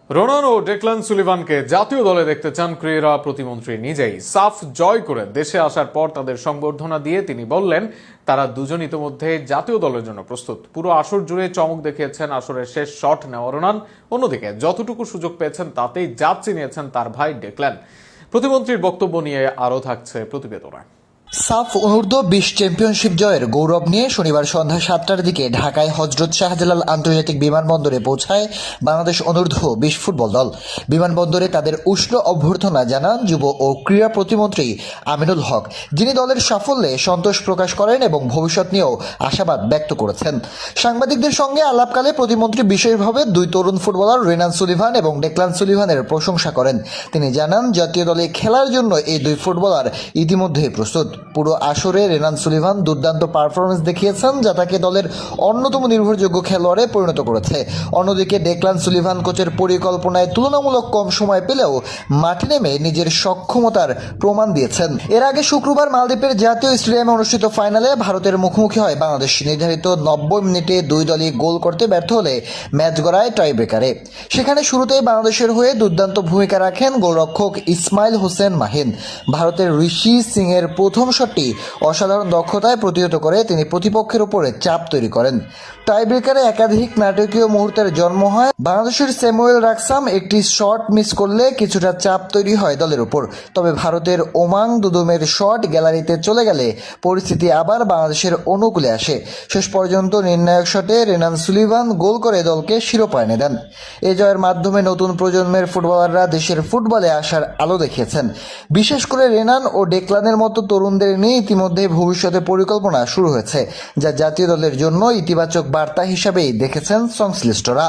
Ronan ও Declan সুলিভানকে জাতীয় দলে দেখতে চান ক্রীড়া প্রতিমন্ত্রী নিজেই। সাফ জয় করে দেশে আসার পর তাদের সংবর্ধনা দিয়ে তিনি বললেন, তারা দুজন ইতিমধ্যে জাতীয় দলের জন্য প্রস্তুত। পুরো আসর জুড়ে চমক দেখিয়েছেন আসরের শেষ শট নেওয়া রোনান। অন্যদিকে যতটুকু সুযোগ পেয়েছেন তাতেই জাত চিনিয়েছেন তার ভাই ডেকলান। প্রতিমন্ত্রীর বক্তব্য নিয়ে আরও থাকছে প্রতিবেদনে। সাফ অনূর্ধ্ব 20 চ্যাম্পিয়নশিপ জয়ের গৌরব নিয়ে শনিবার সন্ধ্যা 7টার দিকে ঢাকায় হযরত শাহজালাল আন্তর্জাতিক বিমানবন্দরে পৌঁছায় বাংলাদেশ অনূর্ধ্ব 20 ফুটবল দল। বিমানবন্দরে তাদের উষ্ণ অভ্যর্থনা জানান যুব ও ক্রীড়া প্রতিমন্ত্রী আমিনুল হক, যিনি দলের সাফল্যে সন্তোষ প্রকাশ করেন এবং ভবিষ্যৎ নিয়েও আশাবাদ ব্যক্ত করেছেন। সাংবাদিকদের সঙ্গে আলাপকালে প্রতিমন্ত্রী বিশেষভাবে দুই তরুণ ফুটবলার রেনান সুলিভান এবং ডেকলান সুলিভানের প্রশংসা করেন। তিনি জানান, জাতীয় দলে খেলার জন্য এই দুই ফুটবলার ইতিমধ্যেই প্রস্তুত। পুরো আসরে রেনান সুলিভান দুর্দান্ত পারফরমেন্স দেখিয়েছেন, যা তাকে দলের অন্যতম নির্ভরযোগ্য খেলোয়াড়ে পরিণত করেছে। অন্যদিকে ডেকলান সুলিভান কোচের পরিকল্পনায় তুলনামূলক কম সময় পেলেও মাঠে নেমে নিজের সক্ষমতার প্রমাণ দিয়েছেন। এর আগে শুক্রবার মালদ্বীপের জাতীয় স্টেডিয়ামে অনুষ্ঠিত ফাইনালে ভারতের মুখোমুখি হয় বাংলাদেশ। নির্ধারিত 90 মিনিটে দুই দলই গোল করতে ব্যর্থ হলে ম্যাচ গড়ায় টাই ব্রেকারে। সেখানে শুরুতেই বাংলাদেশের হয়ে দুর্দান্ত ভূমিকা রাখেন গোলরক্ষক ইসমাইল হোসেন মাহিন। ভারতের ঋষি সিং এর প্রথম শটটি অসাধারণ দক্ষতায় প্রতিহত করে তিনি প্রতিপক্ষের উপরে চাপ তৈরি করেন। টাই ব্রেকারে একাধিক নাটকীয় মুহূর্তের জন্ম হয়। বাংলাদেশের স্যামুয়েল রাকসাম একটি শট মিস করলে কিছুটা চাপ তৈরি হয় দলের উপর। তবে ভারতের ওমাং দুদুমের শট গ্যালারিতে চলে গেলে পরিস্থিতি আবার বাংলাদেশের অনুকূলে আসে। শেষ পর্যন্ত নির্ণায়ক শটে রেনান সুলিভান গোল করে দলকে শিরোপা এনে দেন। এ জয়ের মাধ্যমে নতুন প্রজন্মের ফুটবলাররা দেশের ফুটবলে আসার আলো দেখিয়েছেন। বিশেষ করে রেনান ও ডেকলানের মতো তরুণদের নিয়ে ইতিমধ্যে ভবিষ্যতে পরিকল্পনা শুরু হয়েছে, যা জাতীয় দলের জন্য ইতিবাচক বার্তা হিসাবেই দেখেছেন সংশ্লিষ্টরা।